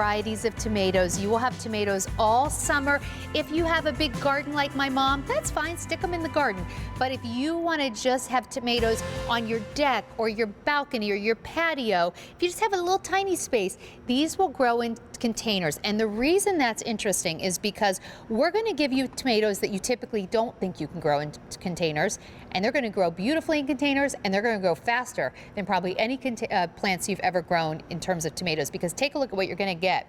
varieties of tomatoes. You will have tomatoes all summer. If you have a big garden like my mom, that's fine, stick them in the garden. But if you want to just have tomatoes on your deck or your balcony or your patio, if you just have a little tiny space, these will grow in containers. And the reason that's interesting is because we're going to give you tomatoes that you typically don't think you can grow in containers, and they're going to grow beautifully in containers, and they're going to grow faster than probably any plants you've ever grown in terms of tomatoes. Because take a look at what you're going to get.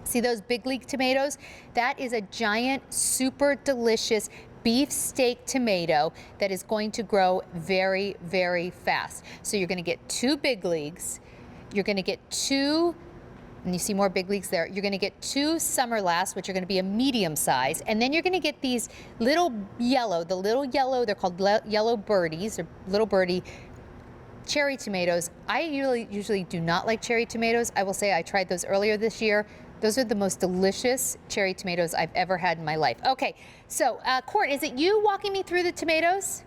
See those big league tomatoes? That is a giant, super delicious beefsteak tomato that is going to grow very, very fast. So you're going to get 2 big leagues. You're going to get 2, and you see more big leagues there. You're going to get 2 summer lasts, which are going to be a medium size, and then you're going to get these little yellow, they're called yellow birdies, or little birdie cherry tomatoes. I usually do not like cherry tomatoes. I will say I tried those earlier this year. Those are the most delicious cherry tomatoes I've ever had in my life. Okay, so Court, is it you walking me through the tomatoes?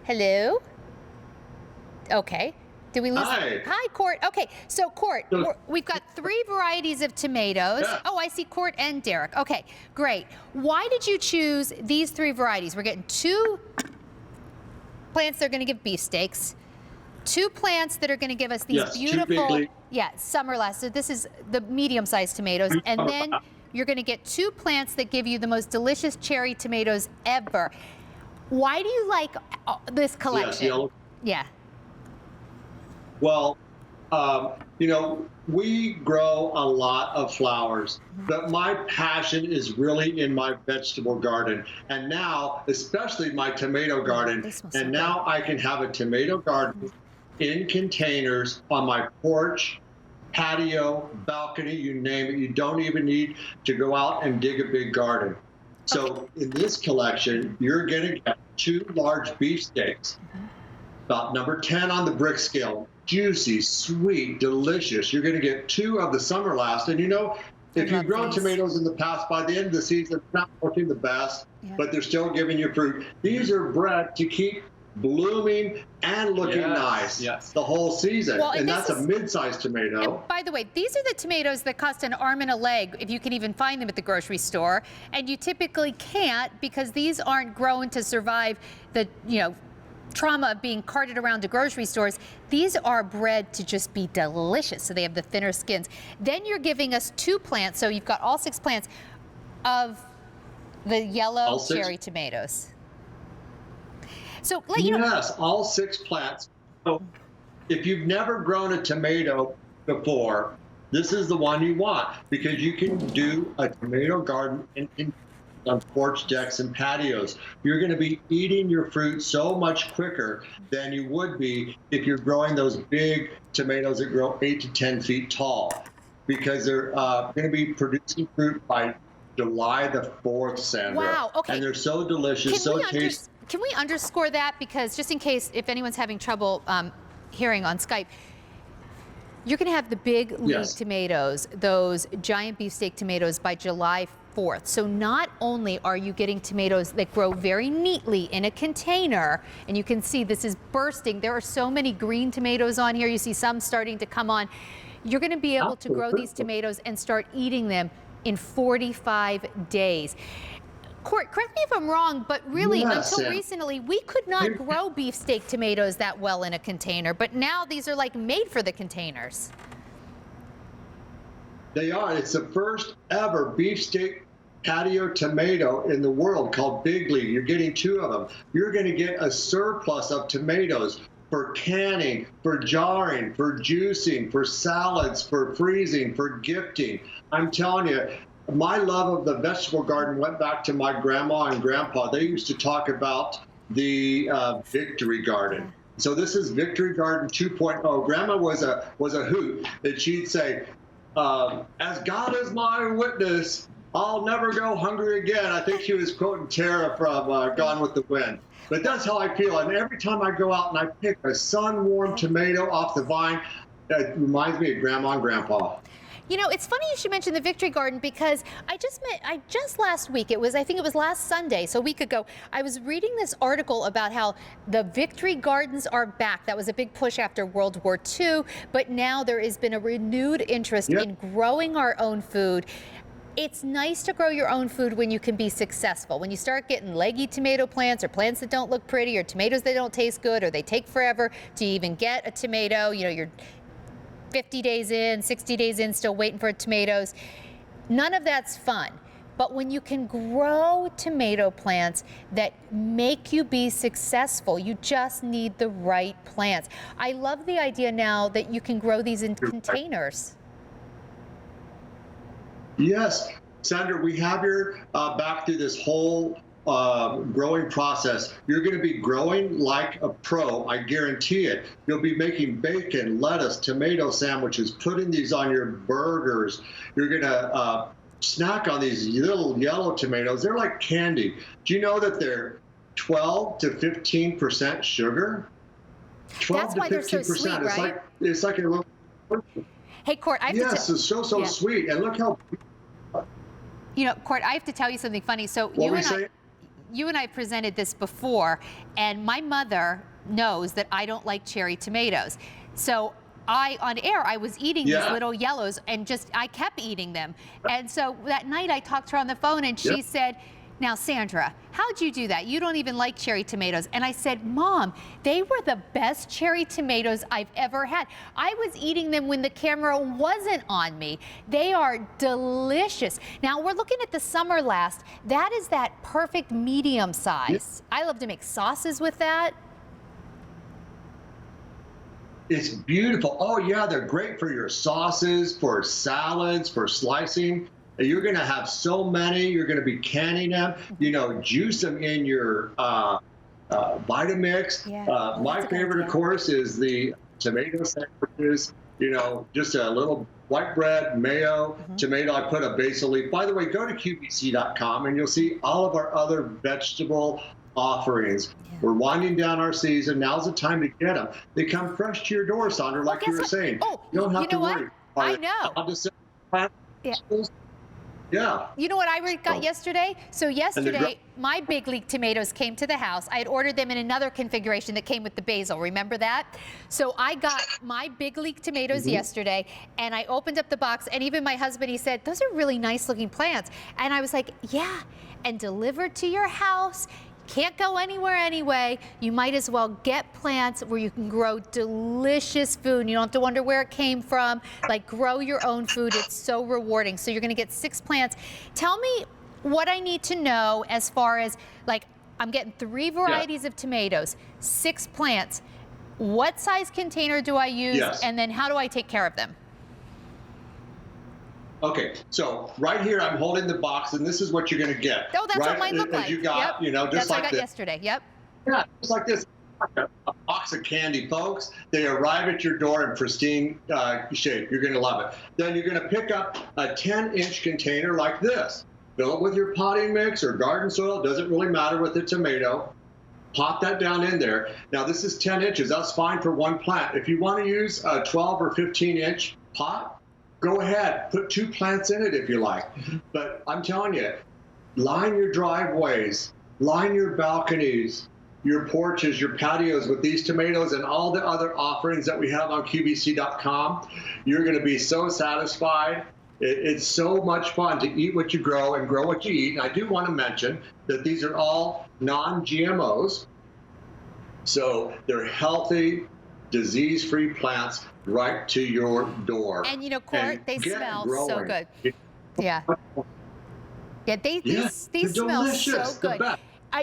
Hello? Okay. Did we lose? Hi, Court. Okay, so Court, we've got 3 varieties of tomatoes. Yeah. Oh, I see Court and Derek. Okay, great. Why did you choose these 3 varieties? We're getting 2 plants that are going to give beefsteaks, 2 plants that are going to give us these beautiful, summer lasts. So this is the medium-sized tomatoes, and then you're going to get 2 plants that give you the most delicious cherry tomatoes ever. Why do you like this collection? Yeah. Well, you know, we grow a lot of flowers, but my passion is really in my vegetable garden. And now, especially my tomato garden. And now I can have a tomato garden in containers on my porch, patio, balcony, you name it. You don't even need to go out and dig a big garden. So in this collection, you're going to get 2 large beefsteaks, about number 10 on the brick scale. Juicy, sweet, delicious. You're going to get 2 of the summer last. And you know, if you've grown tomatoes in the past, by the end of the season, they're not looking the best, but they're still giving you fruit. These are bred to keep blooming and looking nice the whole season. Well, and that's a mid-sized tomato. By the way, these are the tomatoes that cost an arm and a leg, if you can even find them at the grocery store. And you typically can't, because these aren't grown to survive the, trauma of being carted around to grocery stores. These are bred to just be delicious, so they have the thinner skins. Then you're giving us 2 plants, so you've got all 6 plants of the yellow cherry tomatoes. So yes, all 6 plants. So if you've never grown a tomato before, this is the one you want, because you can do a tomato garden on porch decks and patios. You're going to be eating your fruit so much quicker than you would be if you're growing those big tomatoes that grow 8 to 10 feet tall, because they're going to be producing fruit by July the 4th, Sandra. Wow, okay. And they're so delicious, so tasty. Can we underscore that? Because just in case, if anyone's having trouble hearing on Skype, you're going to have the big league tomatoes, those giant beefsteak tomatoes, by July 4th. So not only are you getting tomatoes that grow very neatly in a container, and you can see this is bursting. There are so many green tomatoes on here. You see some starting to come on. You're going to be able to grow these tomatoes and start eating them in 45 days. Court, correct me if I'm wrong, but really, until recently, we could not grow beefsteak tomatoes that well in a container, but now these are like made for the containers. They are. It's the first ever beefsteak patio tomato in the world, called Big League. You're getting 2 of them. You're going to get a surplus of tomatoes for canning, for jarring, for juicing, for salads, for freezing, for gifting. I'm telling you, my love of the vegetable garden went back to my grandma and grandpa. They used to talk about the Victory Garden. So this is Victory Garden 2.0. Grandma was a hoot, and she'd say, as God is my witness, I'll never go hungry again. I think she was quoting Tara from Gone with the Wind. But that's how I feel. And every time I go out and I pick a sun-warmed tomato off the vine, it reminds me of Grandma and Grandpa. You know, it's funny you should mention the Victory Garden because I just last week, I think it was last Sunday, so a week ago, I was reading this article about how the Victory Gardens are back. That was a big push after World War II, but now there has been a renewed interest in growing our own food. It's nice to grow your own food when you can be successful. When you start getting leggy tomato plants or plants that don't look pretty or tomatoes that don't taste good or they take forever to even get a tomato, you know, you're 50 days in, 60 days in, still waiting for tomatoes. None of that's fun. But when you can grow tomato plants that make you be successful, you just need the right plants. I love the idea now that you can grow these in containers. Yes, Sandra, we have your back through this whole growing process. You're going to be growing like a pro, I guarantee it. You'll be making bacon, lettuce, tomato sandwiches, putting these on your burgers. You're going to snack on these little yellow tomatoes. They're like candy. Do you know that they're 12 to 15% sugar? 12 That's to why 15%. they're so sweet, right? It's like a little. Hey, Court, I have yes, it's so sweet. And look how. You know, Court, I have to tell you something funny. So you and I presented this before, and my mother knows that I don't like cherry tomatoes. So on air, I was eating these little yellows and I kept eating them. And so that night I talked to her on the phone and she said, now, Sandra, how'd you do that? You don't even like cherry tomatoes. And I said, Mom, they were the best cherry tomatoes I've ever had. I was eating them when the camera wasn't on me. They are delicious. Now, we're looking at the summer last. That is that perfect medium size. I love to make sauces with that. It's beautiful. Oh, yeah, they're great for your sauces, for salads, for slicing. You're going to have so many. You're going to be canning them. You know, juice them in your Vitamix. My favorite, of course, is the tomato sandwiches. You know, just a little white bread, mayo, tomato. I put a basil leaf. By the way, go to QVC.com and you'll see all of our other vegetable offerings. We're winding down our season. Now's the time to get them. They come fresh to your door, Sandra, like you were saying. Oh, you don't have to worry. I know. Yeah. You know what I got yesterday? So yesterday, my big league tomatoes came to the house. I had ordered them in another configuration that came with the basil. Remember that? So I got my big league tomatoes yesterday, and I opened up the box, and even my husband, he said, those are really nice looking plants. And I was like, yeah, and delivered to your house. Can't go anywhere anyway. You might as well get plants where you can grow delicious food. You don't have to wonder where it came from. Like, grow your own food. It's so rewarding. So you're going to get 6 plants. Tell me what I need to know as far as, like, I'm getting 3 varieties of tomatoes, 6 plants. What size container do I use? And then how do I take care of them? Okay, so right here I'm holding the box, and this is what you're going to get. Oh, that's what mine looked like. You got, you know, just that's like what I got yesterday. Yep. Yeah, just like this. A box of candy, folks. They arrive at your door in pristine shape. You're going to love it. Then you're going to pick up a 10-inch container like this. Fill it with your potting mix or garden soil. Doesn't really matter with the tomato. Pop that down in there. Now, this is 10 inches. That's fine for 1 plant. If you want to use a 12 or 15-inch pot, go ahead, put 2 plants in it if you like. But I'm telling you, line your driveways, line your balconies, your porches, your patios with these tomatoes and all the other offerings that we have on QVC.com. You're going to be so satisfied. It's so much fun to eat what you grow and grow what you eat. And I do want to mention that these are all non-GMOs. So they're healthy, disease-free plants right to your door. And you know, Court, they smell so good. Yeah. Yeah, they smell so good.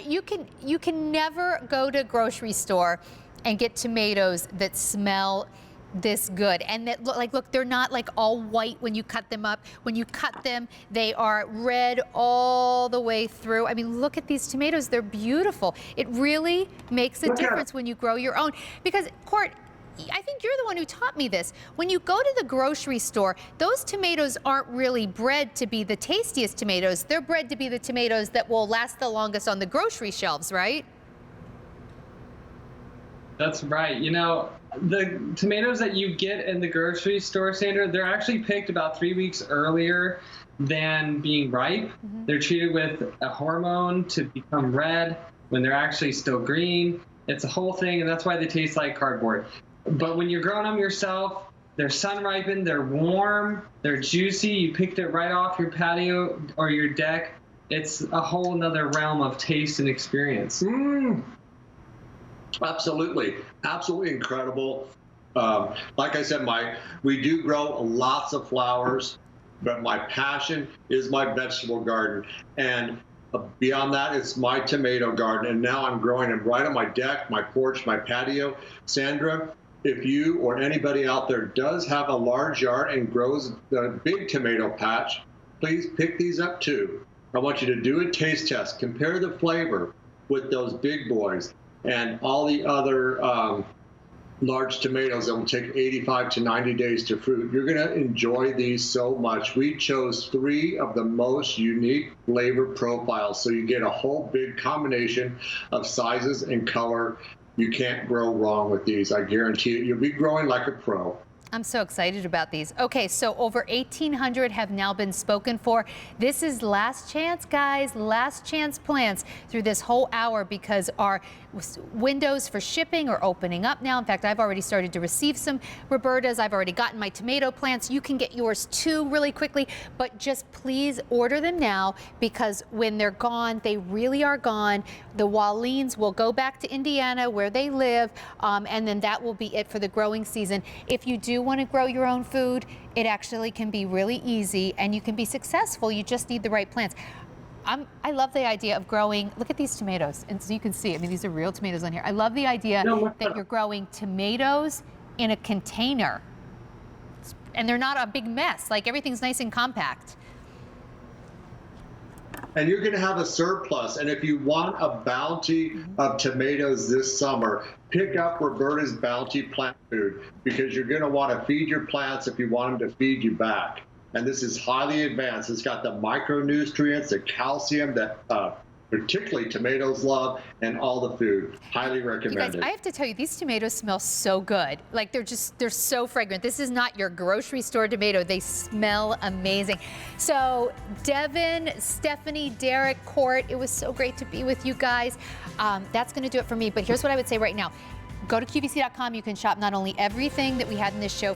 You can never go to a grocery store and get tomatoes that smell this good and that look, they're not like all white when you cut them up. When you cut them, they are red all the way through. I mean, look at these tomatoes. They're beautiful. It really makes a difference when you grow your own. Because, Court, I think you're the one who taught me this. When you go to the grocery store, those tomatoes aren't really bred to be the tastiest tomatoes. They're bred to be the tomatoes that will last the longest on the grocery shelves, right? That's right. You know, the tomatoes that you get in the grocery store, Sandra, they're actually picked about 3 weeks earlier than being ripe. They're treated with a hormone to become red when they're actually still green. It's a whole thing, and that's why they taste like cardboard. But when you're growing them yourself, they're sun ripened, they're warm, they're juicy. You picked it right off your patio or your deck. It's a whole nother realm of taste and experience. Absolutely, absolutely incredible. Like I said, we do grow lots of flowers, but my passion is my vegetable garden. And beyond that, it's my tomato garden. And now I'm growing them right on my deck, my porch, my patio. Sandra, if you or anybody out there does have a large yard and grows a big tomato patch, please pick these up too. I want you to do a taste test. Compare the flavor with those big boys and all the other large tomatoes that will take 85 to 90 days to fruit. You're going to enjoy these so much. We chose 3 of the most unique flavor profiles, so you get a whole big combination of sizes and color. You can't grow wrong with these. I guarantee it. You'll be growing like a pro. I'm so excited about these. Okay, so over 1,800 have now been spoken for. This is last chance, guys, last chance plants through this whole hour because our windows for shipping are opening up now. In fact, I've already started to receive some Robertas. I've already gotten my tomato plants. You can get yours too really quickly, but just please order them now because when they're gone, they really are gone. The Wallines will go back to Indiana where they live, and then that will be it for the growing season. If you do want to grow your own food, it actually can be really easy and you can be successful. You just need the right plants. I love the idea of growing, look at these tomatoes, and so you can see, I mean, these are real tomatoes on here. I love the idea that you're growing tomatoes in a container and they're not a big mess, like everything's nice and compact. And you're going to have a surplus. And if you want a bounty of tomatoes this summer, pick up Roberta's Bounty Plant Food because you're going to want to feed your plants if you want them to feed you back. And this is highly advanced. It's got the micronutrients, the calcium that particularly tomatoes love, and all the food. Highly recommended. You guys, I have to tell you, these tomatoes smell so good. Like they're so fragrant. This is not your grocery store tomato. They smell amazing. So Devin, Stephanie, Derek, Court, it was so great to be with you guys. That's going to do it for me. But here's what I would say right now. Go to QVC.com. You can shop not only everything that we had in this show